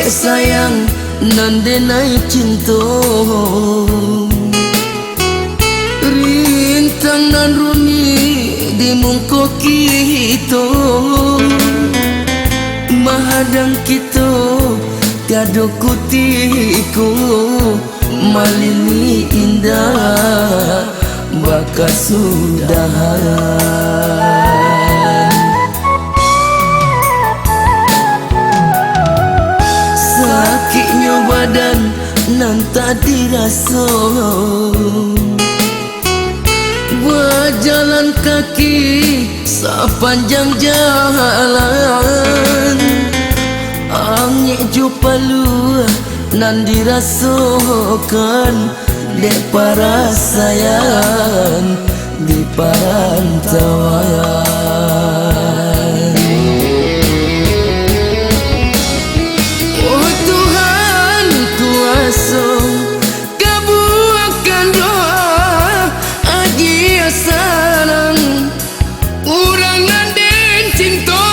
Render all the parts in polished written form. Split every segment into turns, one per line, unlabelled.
dek sayang nan denai cinta, rintang nan rumi di mungko kita, mahadang kita tiada kutiku, malini indah bakal sudahan. Sakitnya badan nan tak dirasa, berjalan kaki sepanjang jalan, angin jupalu nan dirasakan dek para sayang di perantauan. Oh Tuhan kuasa kabulkan doa aji sarang urang nan den cinta,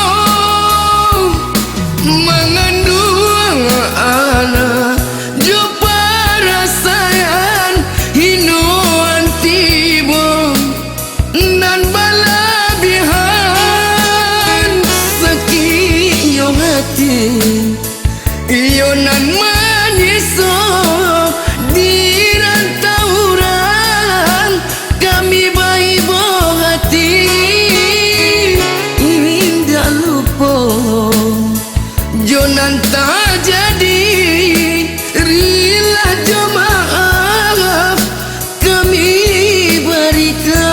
mengandung anak jo para sayang hinuan tiba nan balabihan sakitnya hati iyo nan maniso di rantauan kami bayi hati indah lupa jonan tak jadi rila jo maaf kami berikan.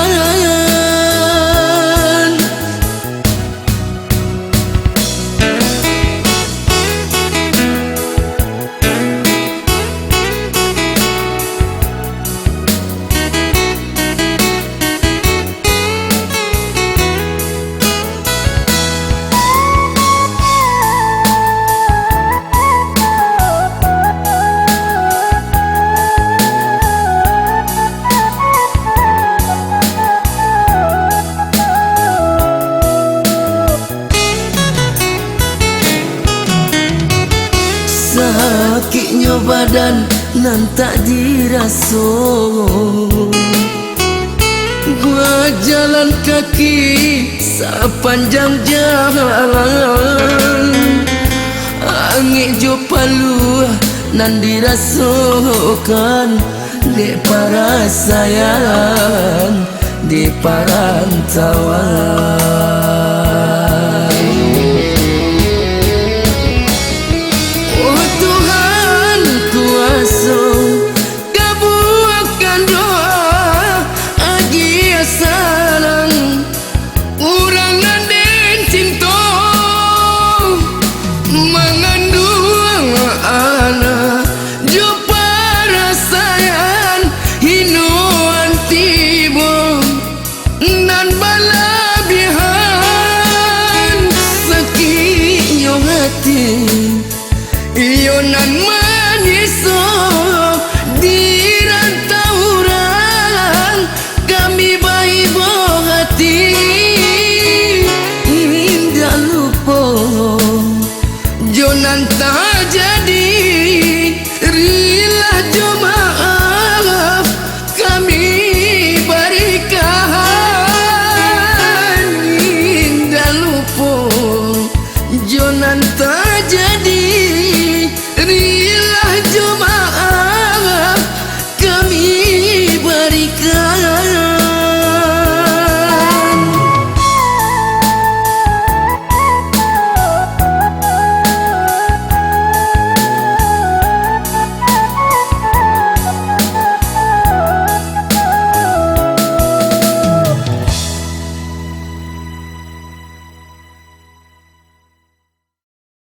Sakitnya badan nan tak dirasa, gua jalan kaki sepanjang jalan, angin jo palu nan dirasakan dek para sayang di perantauan.